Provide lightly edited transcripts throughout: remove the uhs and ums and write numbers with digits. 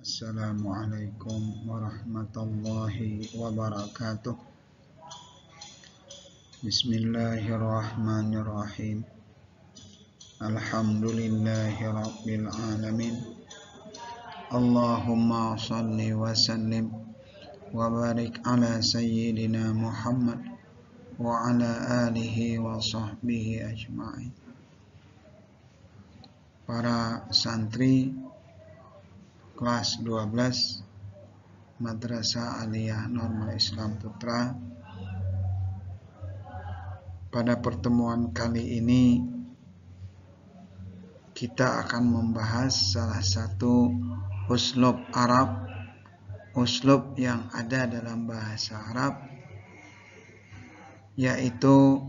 Assalamualaikum warahmatullahi wabarakatuh. Bismillahirrahmanirrahim. Alhamdulillahi rabbil alamin. Allahumma salli wa sallim wa barik ala sayyidina Muhammad wa ala alihi wa sahbihi ajma'in. Para santri kelas 12 Madrasah Aliyah Normal Islam Putra, pada pertemuan kali ini kita akan membahas salah satu uslub Arab, uslub yang ada dalam bahasa Arab, yaitu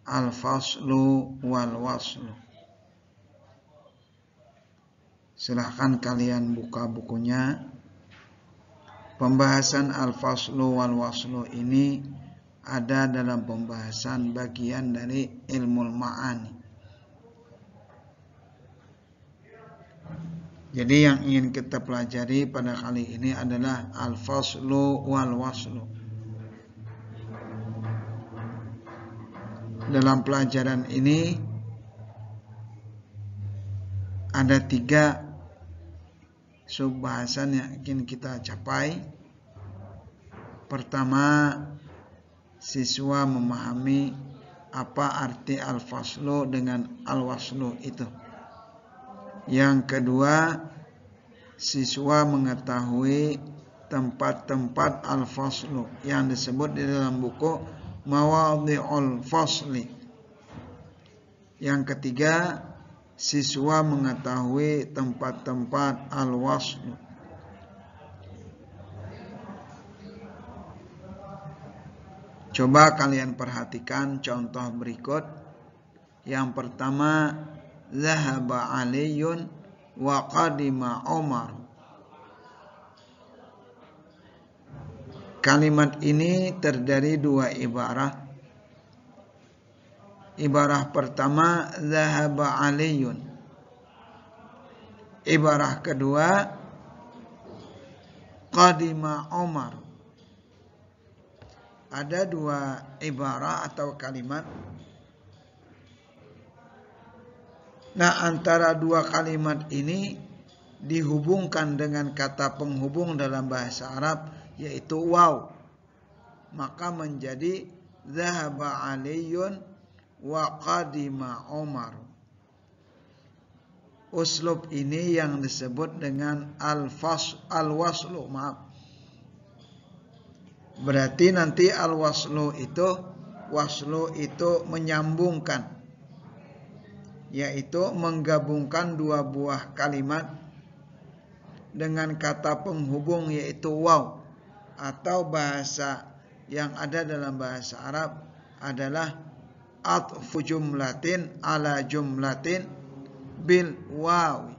al-faslu wal waslu. Silahkan kalian buka bukunya. Pembahasan al-faslu wal waslu ini ada dalam pembahasan bagian dari ilmu ma'ani. Jadi yang ingin kita pelajari pada kali ini adalah al-faslu wal waslu. Dalam pelajaran ini ada 3 subbahasan yang ingin kita capai. Pertama, siswa memahami apa arti al-faslu dengan al-waslu itu. Yang kedua, siswa mengetahui tempat-tempat al-faslu yang disebut di dalam buku Mawadhi'ul Fasli. Yang ketiga, siswa mengetahui tempat-tempat al-waslu. Coba kalian perhatikan contoh berikut. Yang pertama, zahaba Aliyun wa qadima Umar. Kalimat ini terdiri 2 ibarah. Ibarah pertama, zahaba Aliyun. Ibarah kedua, qadima Umar. Ada 2 ibarah atau kalimat. Nah, antara 2 kalimat ini dihubungkan dengan kata penghubung dalam bahasa Arab, yaitu waw. Maka menjadi zahaba Aliyun wa qadima Umar. Uslub ini yang disebut dengan al-waslu, Berarti nanti al-waslu itu menyambungkan, yaitu menggabungkan 2 buah kalimat dengan kata penghubung, yaitu waw. Atau bahasa yang ada dalam bahasa Arab adalah atfu jumlatin ala jumlatin bil wawi.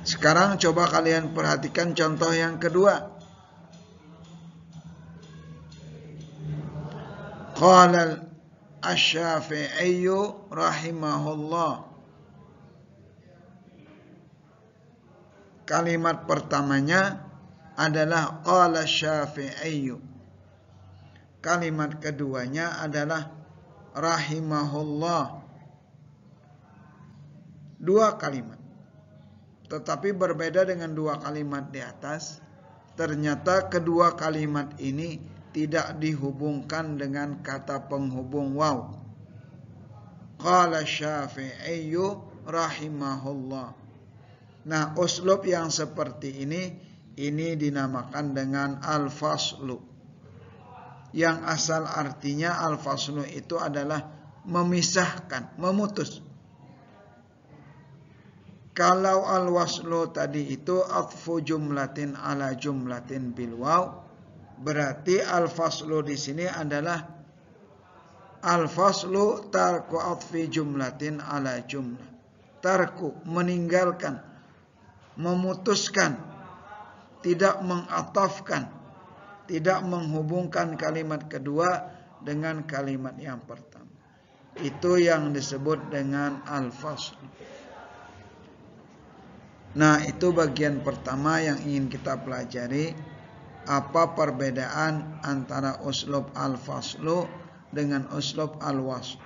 Sekarang coba kalian perhatikan contoh yang kedua. Qala asy-Syafi'i rahimahullah. Kalimat pertamanya adalah qala asy-Syafi'i. Kalimat keduanya adalah rahimahullah. 2 kalimat. Tetapi berbeda dengan 2 kalimat di atas. Ternyata kedua kalimat ini tidak dihubungkan dengan kata penghubung waw. Qala Syafi'i rahimahullah. Nah, uslub yang seperti ini dinamakan dengan al-faslu. Yang asal artinya al-faslu itu adalah memisahkan, memutus. Kalau al-waslu tadi itu atfu jumlatin ala jumlatin bil waw, berarti al-faslu di sini adalah al-faslu tarku atfi jumlatin ala jumlah. Tarku, meninggalkan, memutuskan, tidak mengatafkan, tidak menghubungkan kalimat kedua dengan kalimat yang pertama. Itu yang disebut dengan al-fasl. Nah, itu bagian pertama yang ingin kita pelajari. Apa perbedaan antara uslub al-faslu dengan uslub al-wasl.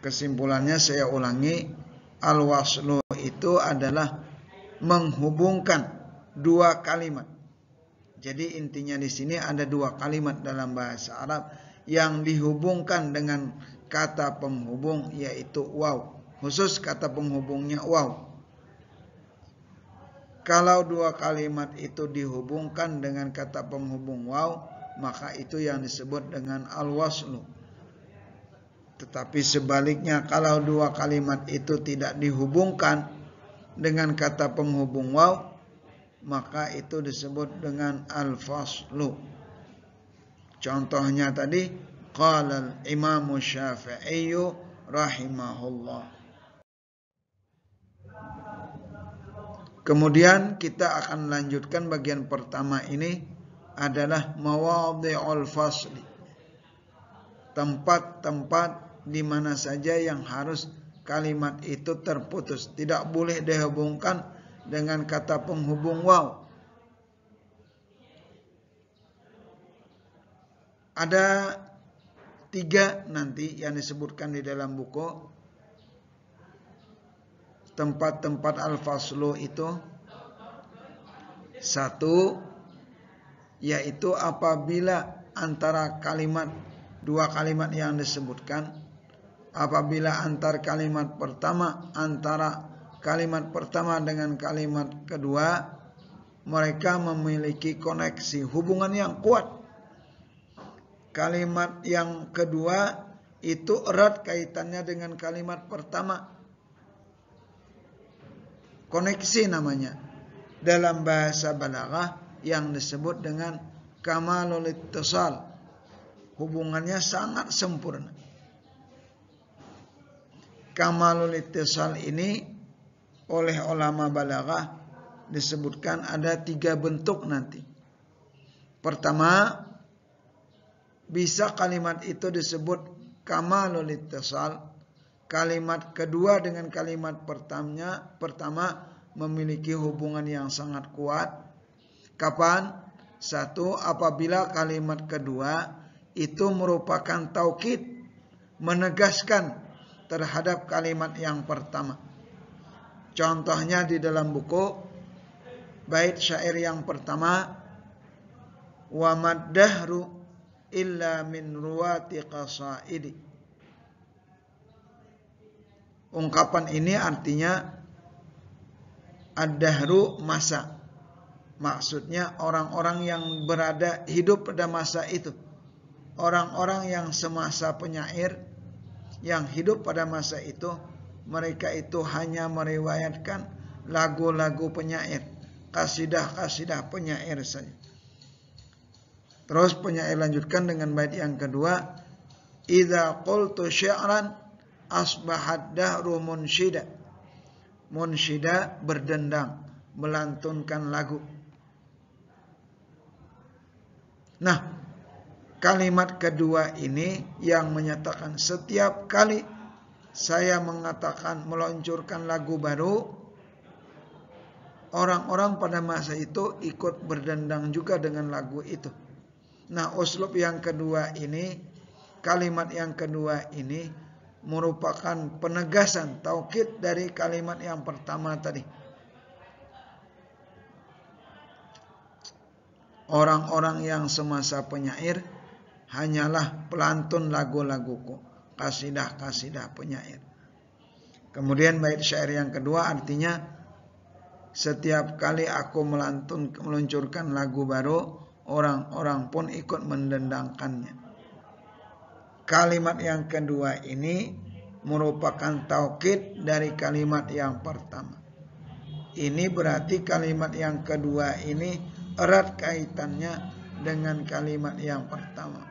Kesimpulannya saya ulangi, al-waslu itu adalah menghubungkan dua kalimat. Jadi intinya di sini ada dua kalimat dalam bahasa Arab yang dihubungkan dengan kata penghubung, yaitu waw. Khusus kata penghubungnya waw. Kalau dua kalimat itu dihubungkan dengan kata penghubung waw, maka itu yang disebut dengan al-waslu. Tetapi sebaliknya, kalau dua kalimat itu tidak dihubungkan dengan kata penghubung waw, maka itu disebut dengan al-faslu. Contohnya tadi, qala al-Imam Syafi'i rahimahullah. Kemudian kita akan lanjutkan bagian pertama ini adalah mawadhi'ul fasli. Tempat-tempat di mana saja yang harus kalimat itu terputus, tidak boleh dihubungkan dengan kata penghubung waw. Ada 3 nanti yang disebutkan di dalam buku. Tempat-tempat al-faslu itu 1, yaitu apabila antara kalimat, dua kalimat yang disebutkan, apabila antara kalimat pertama dengan kalimat kedua mereka memiliki koneksi, hubungan yang kuat. Kalimat yang kedua itu erat kaitannya dengan kalimat pertama. Koneksi namanya dalam bahasa balaghah yang disebut dengan kamalul ittisal. Hubungannya sangat sempurna. Kamalul ittisal ini oleh ulama balaghah disebutkan ada 3 bentuk nanti. Pertama, bisa kalimat itu disebut kamalul ittisal. Kalimat kedua dengan kalimat pertama memiliki hubungan yang sangat kuat. Kapan? 1, apabila kalimat kedua itu merupakan taukid, menegaskan terhadap kalimat yang pertama. Contohnya di dalam buku bait syair yang pertama, wa maddahru illa min ruwati qasaidi. Ungkapan ini artinya ad-dahru masa. Maksudnya orang-orang yang berada hidup pada masa itu. Orang-orang yang semasa penyair yang hidup pada masa itu, mereka itu hanya meriwayatkan lagu-lagu penyair, kasidah-kasidah penyair saja. Terus penyair lanjutkan dengan bait yang kedua, idza qultu syi'ran asbahat dahru munsyida. Munsyida berdendang, melantunkan lagu. Nah, kalimat kedua ini yang menyatakan setiap kali saya meluncurkan lagu baru, orang-orang pada masa itu ikut berdendang juga dengan lagu itu. Nah, uslub yang kedua ini, kalimat yang kedua ini merupakan penegasan, taukid dari kalimat yang pertama tadi. Orang-orang yang semasa penyair hanyalah pelantun lagu-laguku, kasidah-kasidah penyair. Kemudian bait syair yang kedua artinya, setiap kali aku meluncurkan lagu baru, orang-orang pun ikut mendendangkannya. Kalimat yang kedua ini merupakan taukid dari kalimat yang pertama. Ini berarti kalimat yang kedua ini erat kaitannya dengan kalimat yang pertama.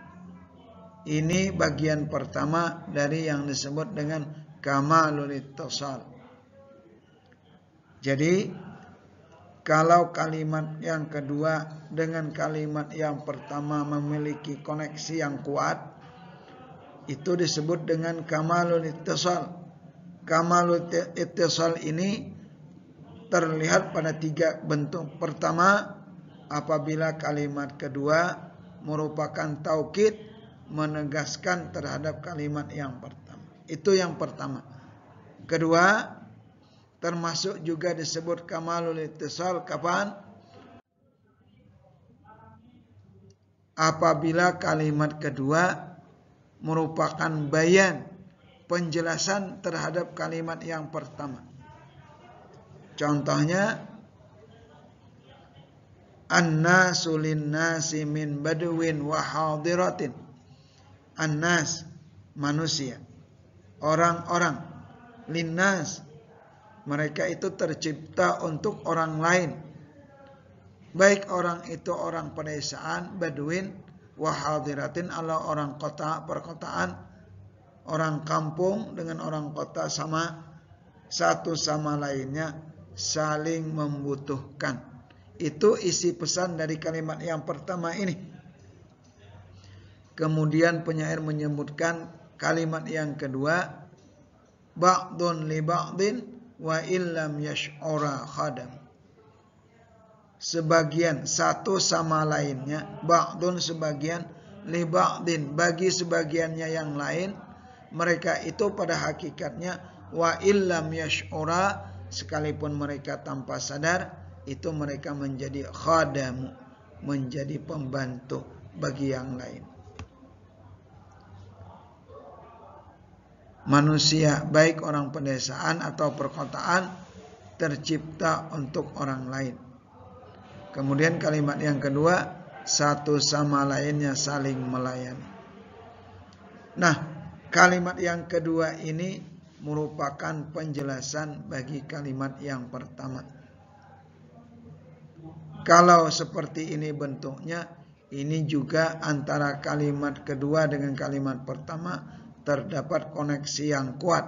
Ini bagian pertama dari yang disebut dengan kamalul ittisal. Jadi kalau kalimat yang kedua dengan kalimat yang pertama memiliki koneksi yang kuat, itu disebut dengan kamalul ittisal. Kamalul ittisal ini terlihat pada 3 bentuk. Pertama, apabila kalimat kedua merupakan taukid, menegaskan terhadap kalimat yang pertama. Itu yang pertama. Kedua, termasuk juga disebut kamalul ittisal kapan? Apabila kalimat kedua merupakan bayan, penjelasan terhadap kalimat yang pertama. Contohnya, an-nasu lin-nasi min badwin wa hadiratin. An-nas, manusia. Orang-orang. Lin-nas, mereka itu tercipta untuk orang lain. Baik orang itu orang pedesaan, badwin, wa hadiratin, ala orang kota, perkotaan, orang kampung dengan orang kota sama, satu sama lainnya saling membutuhkan. Itu isi pesan dari kalimat yang pertama ini. Kemudian penyair menyebutkan kalimat yang kedua, ba'dun li ba'din wa illam yash'ura khadam. Sebagian satu sama lainnya, ba'dun sebagian, li ba'din bagi sebagiannya yang lain, mereka itu pada hakikatnya wa illam yash'ura, sekalipun mereka tanpa sadar, itu mereka menjadi khadamu, menjadi pembantu bagi yang lain. Manusia baik orang pedesaan atau perkotaan tercipta untuk orang lain. Kemudian kalimat yang kedua, satu sama lainnya saling melayani. Nah, kalimat yang kedua ini merupakan penjelasan bagi kalimat yang pertama. Kalau seperti ini bentuknya, ini juga antara kalimat kedua dengan kalimat pertama terdapat koneksi yang kuat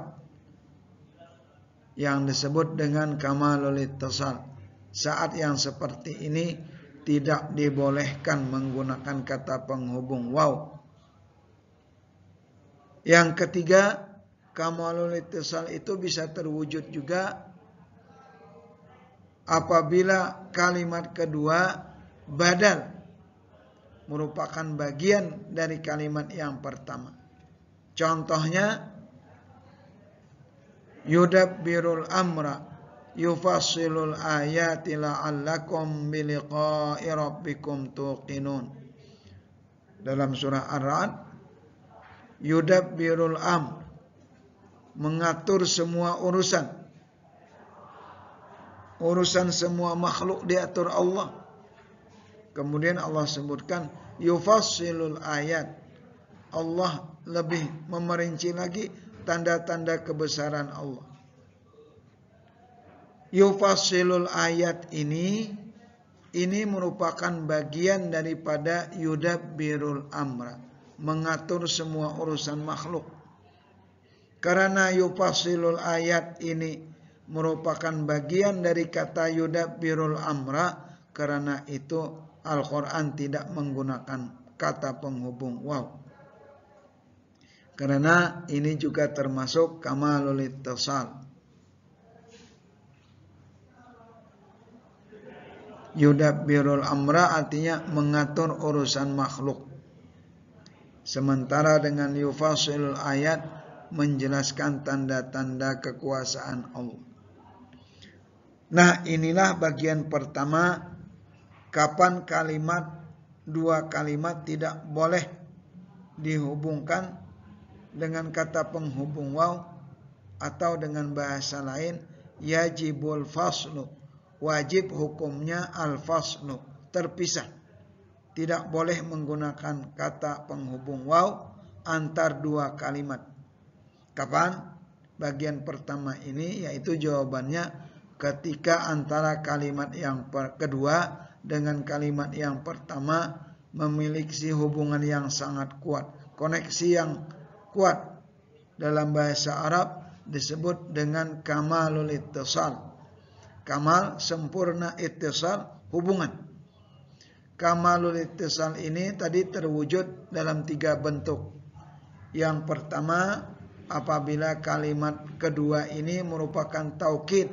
yang disebut dengan kamalul ittisal. Saat yang seperti ini tidak dibolehkan menggunakan kata penghubung waw. Yang ketiga, kamalul ittisal itu bisa terwujud juga apabila kalimat kedua badal, merupakan bagian dari kalimat yang pertama. Contohnya, yudabbirul amra yufassilul ayati la'allakum biliqa'i rabbikum tuqinun. Dalam surah Ar-Ra'd, yudabbirul amr, mengatur semua urusan. Urusan semua makhluk diatur Allah. Kemudian Allah sebutkan yufassilul ayat. Allah lebih memerinci lagi tanda-tanda kebesaran Allah. Yufassilul ayat ini merupakan bagian daripada yudabbirul amra, mengatur semua urusan makhluk. Karena yufassilul ayat ini merupakan bagian dari kata yudabbirul amra, karena itu Al-Quran tidak menggunakan kata penghubung waw. Karena ini juga termasuk kamalul ittisal. Yudabbirul amra artinya mengatur urusan makhluk. Sementara dengan yufassilul ayat menjelaskan tanda-tanda kekuasaan Allah. Nah, inilah bagian pertama, kapan dua kalimat tidak boleh dihubungkan dengan kata penghubung waw, atau dengan bahasa lain yajibul faslu, wajib hukumnya al-faslu, terpisah. Tidak boleh menggunakan kata penghubung waw antar dua kalimat. Kapan? Bagian pertama ini, yaitu jawabannya ketika antara kalimat yang kedua dengan kalimat yang pertama memiliki hubungan yang sangat kuat, koneksi yang kuat. Dalam bahasa Arab disebut dengan kamalul ittisal. Kamal, sempurna, ittisal, hubungan. Kamalul ittisal ini tadi terwujud dalam 3 bentuk. Yang pertama, apabila kalimat kedua ini merupakan taukid,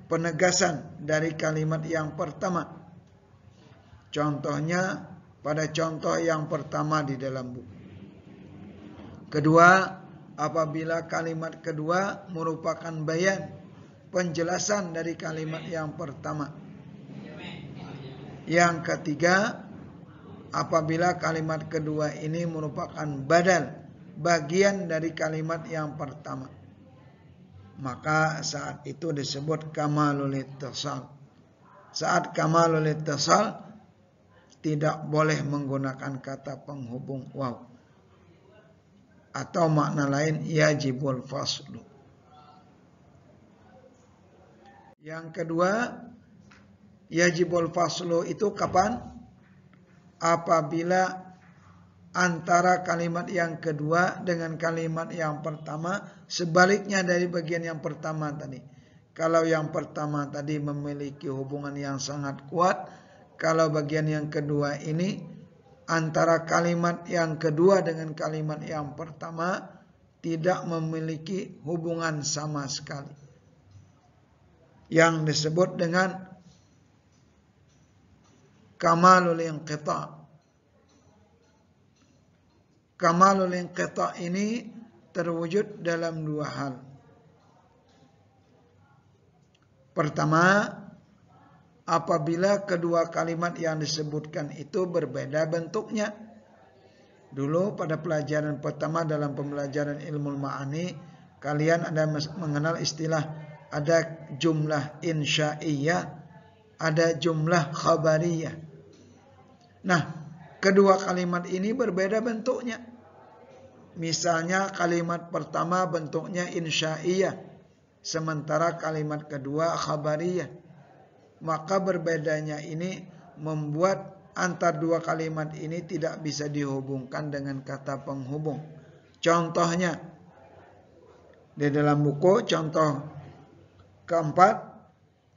penegasan dari kalimat yang pertama. Contohnya pada contoh yang pertama di dalam buku. Kedua, apabila kalimat kedua merupakan bayan, penjelasan dari kalimat yang pertama. Yang ketiga, apabila kalimat kedua ini merupakan badal, bagian dari kalimat yang pertama, maka saat itu disebut kamalul ittisal. Saat kamalul ittisal tidak boleh menggunakan kata penghubung waw, atau makna lain yajibul faslu. Yang kedua, yajibul faslu itu kapan? Apabila antara kalimat yang kedua dengan kalimat yang pertama sebaliknya dari bagian yang pertama tadi. Kalau yang pertama tadi memiliki hubungan yang sangat kuat, kalau bagian yang kedua ini antara kalimat yang kedua dengan kalimat yang pertama tidak memiliki hubungan sama sekali, yang disebut dengan kamalul inqita'. Kamalul inqita' ini terwujud dalam dua hal. Pertama, apabila kedua kalimat yang disebutkan itu berbeda bentuknya. Dulu pada pelajaran pertama dalam pembelajaran ilmu ma'ani, kalian ada mengenal istilah ada jumlah insya'iyah, ada jumlah khabariyah. Nah, kedua kalimat ini berbeda bentuknya. Misalnya kalimat pertama bentuknya insya'iyah, sementara kalimat kedua khabariyah. Maka berbedanya ini membuat antar dua kalimat ini tidak bisa dihubungkan dengan kata penghubung. Contohnya di dalam buku contoh keempat,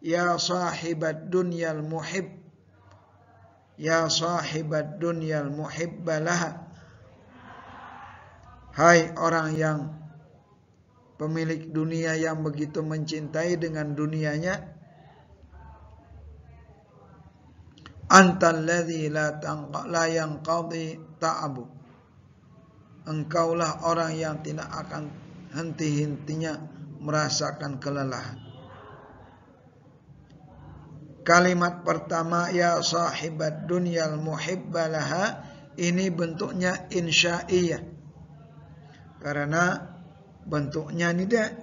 ya sahibat dunyal muhib, ya sahibat dunyal muhibbalaha. Hai orang yang pemilik dunia yang begitu mencintai dengan dunianya, antal ladzi la yanqadi ta'abu. Engkaulah orang yang tidak akan henti-hentinya merasakan kelelahan. Kalimat pertama ya sahibat dunyal muhibbalaha ini bentuknya insya'iyah. Karena bentuknya nida.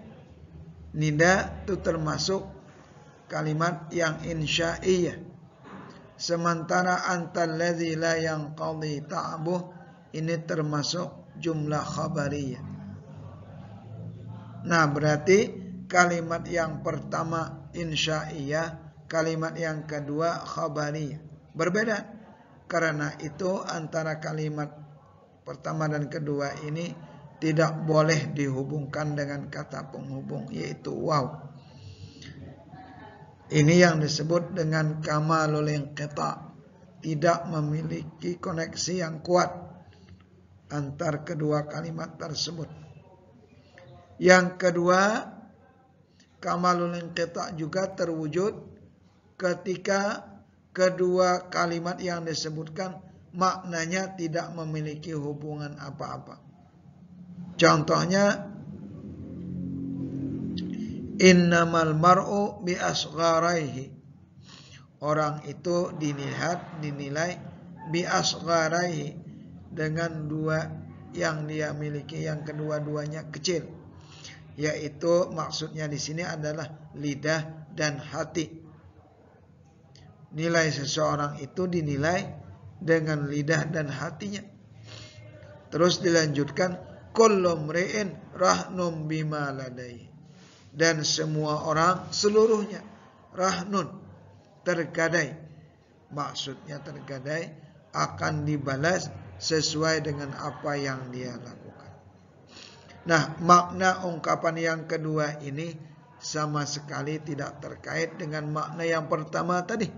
Nida itu termasuk kalimat yang insya'iyah. Sementara antal ladzi la yanqadi ta'abuh ini termasuk jumlah khabariyah. Nah, berarti kalimat yang pertama insya'iyah, kalimat yang kedua khabariyah. Berbeda. Karena itu antara kalimat pertama dan kedua ini tidak boleh dihubungkan dengan kata penghubung, yaitu waw. Ini yang disebut dengan kamalul inqita', tidak memiliki koneksi yang kuat antar kedua kalimat tersebut. Yang kedua, kamalul inqita' juga terwujud ketika kedua kalimat yang disebutkan maknanya tidak memiliki hubungan apa-apa. Contohnya, innamal mar'u bi asgharaihi. Orang itu dinilai bi asgharaihi dengan dua yang dia miliki, yang kedua-duanya kecil. Yaitu maksudnya di sini adalah lidah dan hati. Nilai seseorang itu dinilai dengan lidah dan hatinya. Terus dilanjutkan, kullu mri'in rahnun bima ladai. Dan semua orang seluruhnya rahnun, tergadai. Maksudnya tergadai akan dibalas sesuai dengan apa yang dia lakukan. Nah, makna ungkapan yang kedua ini sama sekali tidak terkait dengan makna yang pertama tadi.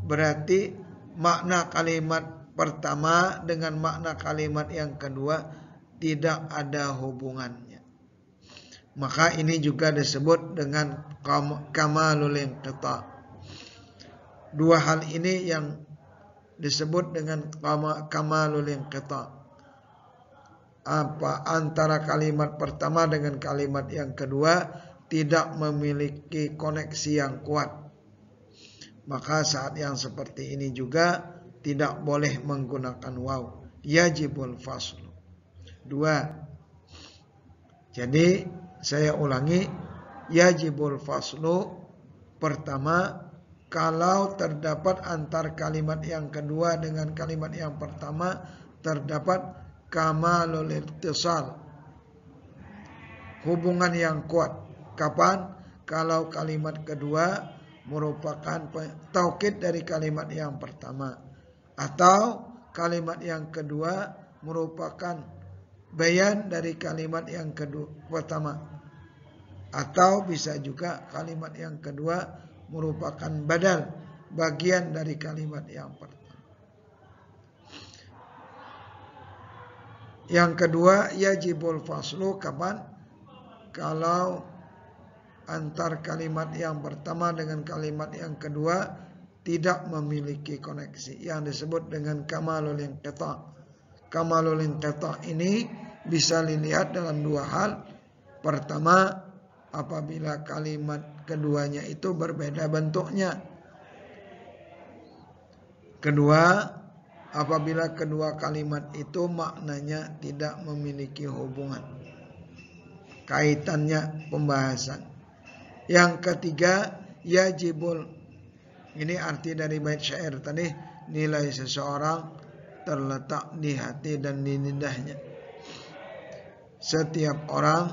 Berarti makna kalimat pertama dengan makna kalimat yang kedua tidak ada hubungannya. Maka ini juga disebut dengan kamalul inqita. Dua hal ini yang disebut dengan kamalul inqita. Apa antara kalimat pertama dengan kalimat yang kedua tidak memiliki koneksi yang kuat. Maka saat yang seperti ini juga tidak boleh menggunakan waw. Yajibul faslu. Dua. Jadi saya ulangi, yajibul faslu. Pertama, kalau terdapat antar kalimat yang kedua dengan kalimat yang pertama terdapat kamalul ittisal, hubungan yang kuat. Kapan? Kalau kalimat kedua merupakan taukid dari kalimat yang pertama, atau kalimat yang kedua merupakan bayan dari kalimat yang kedua pertama, atau bisa juga kalimat yang kedua merupakan badal, bagian dari kalimat yang pertama. Yang kedua, yajibul faslu. Kapan? Kalau antar kalimat yang pertama dengan kalimat yang kedua tidak memiliki koneksi, yang disebut dengan kamalul inqita. Kamalul inqita ini bisa dilihat dalam dua hal. Pertama, apabila kalimat keduanya itu berbeda bentuknya. Kedua, apabila kedua kalimat itu maknanya tidak memiliki hubungan, kaitannya pembahasan. Yang ketiga, yajibul. Ini arti dari bait syair tadi, nilai seseorang terletak di hati dan di lidahnya. Setiap orang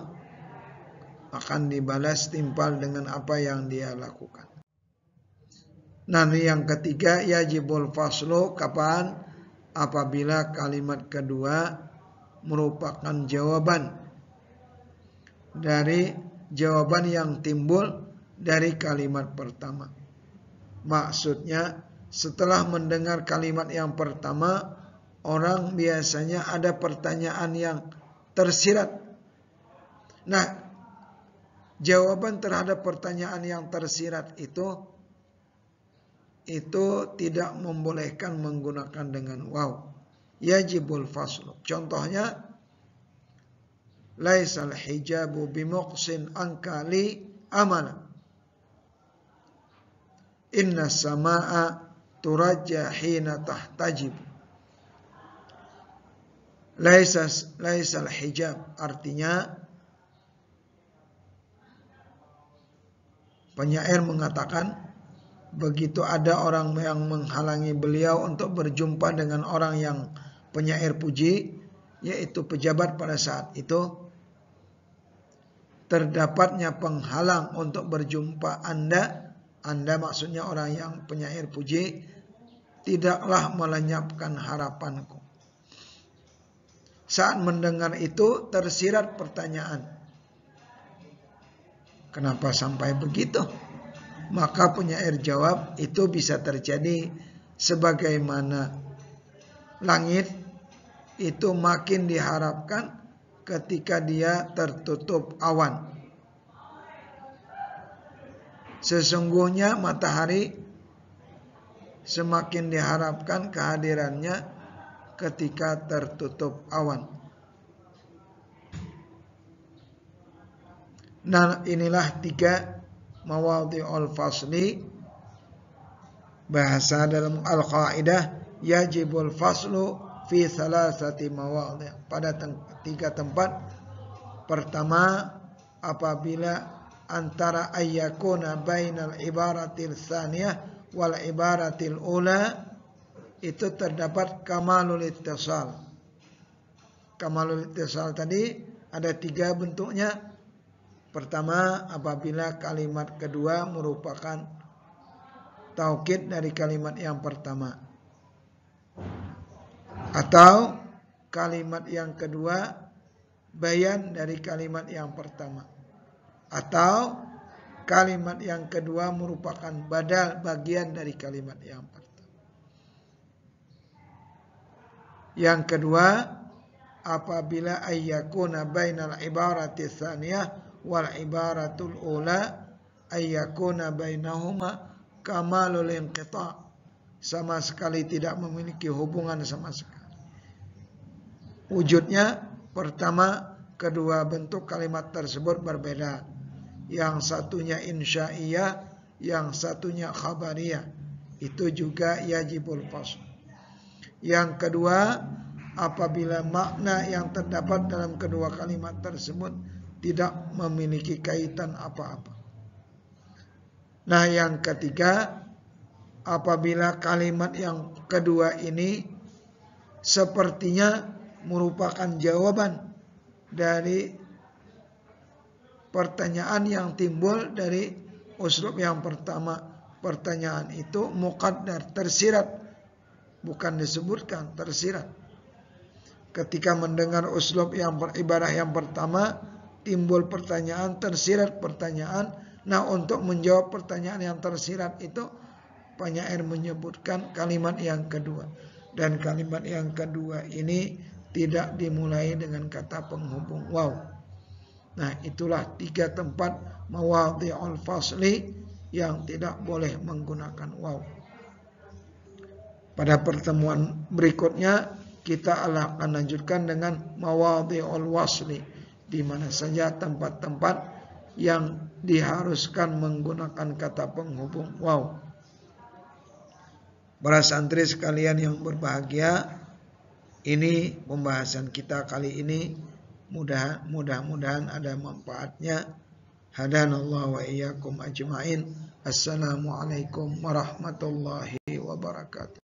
akan dibalas timpal dengan apa yang dia lakukan. Nah, yang ketiga, yajibul faslu. Kapan? Apabila kalimat kedua merupakan jawaban dari jawaban yang timbul dari kalimat pertama. Maksudnya, setelah mendengar kalimat yang pertama, orang biasanya ada pertanyaan yang tersirat. Nah, jawaban terhadap pertanyaan yang tersirat itu tidak membolehkan menggunakan dengan waw. Yajibul faslu. Contohnya, laisal hijabu bimuqsin ankali amala. Inna sama'a turajja hina tahtajib. Laisal hijab artinya penyair mengatakan begitu ada orang yang menghalangi beliau untuk berjumpa dengan orang yang penyair puji, yaitu pejabat pada saat itu, terdapatnya penghalang untuk berjumpa Anda maksudnya orang yang penyair puji, tidaklah melenyapkan harapanku. Saat mendengar itu tersirat pertanyaan, kenapa sampai begitu? Maka penyair jawab, itu bisa terjadi sebagaimana langit itu makin diharapkan ketika dia tertutup awan. Sesungguhnya matahari semakin diharapkan kehadirannya ketika tertutup awan. Nah, inilah 3 mawadhi'ul fasli. Bahasa dalam al-qaidah, yajibul faslu fi thalathati mawadhi'. Pada 3 tempat. Pertama, apabila antara ayyakuna bainal ibaratil tsaniyah wal ibaratil ula itu terdapat kamalul ittisal. Kamalul ittisal tadi ada 3 bentuknya. Pertama, apabila kalimat kedua merupakan taukid dari kalimat yang pertama, atau kalimat yang kedua bayan dari kalimat yang pertama, atau kalimat yang kedua merupakan badal, bagian dari kalimat yang pertama. Yang kedua, apabila ayyakuna bainal ibarati tsaniyah wal ibaratul ula ayyakuna bainahuma kamalul inqita', sama sekali tidak memiliki hubungan sama sekali. Wujudnya pertama, kedua bentuk kalimat tersebut berbeda. Yang satunya insya'iyah, yang satunya khabariyah. Itu juga yajibul fasl. Yang kedua, apabila makna yang terdapat dalam kedua kalimat tersebut tidak memiliki kaitan apa-apa. Nah, yang ketiga, apabila kalimat yang kedua ini sepertinya merupakan jawaban dari pertanyaan yang timbul dari uslub yang pertama. Pertanyaan itu muqaddar, tersirat, bukan disebutkan, tersirat. Ketika mendengar uslub yang ibadah yang pertama, timbul pertanyaan, tersirat pertanyaan. Nah, untuk menjawab pertanyaan yang tersirat itu, penyair menyebutkan kalimat yang kedua. Dan kalimat yang kedua ini tidak dimulai dengan kata penghubung waw. Nah, itulah 3 tempat mawadhi'ul fasli yang tidak boleh menggunakan waw. Pada pertemuan berikutnya kita akan lanjutkan dengan mawadhi'ul wasli, di mana saja tempat-tempat yang diharuskan menggunakan kata penghubung waw. Para santri sekalian yang berbahagia, ini pembahasan kita kali ini, mudah-mudahan ada manfaatnya. Hadanallahu wa iyyakum ajma'in. Assalamualaikum warahmatullahi wabarakatuh.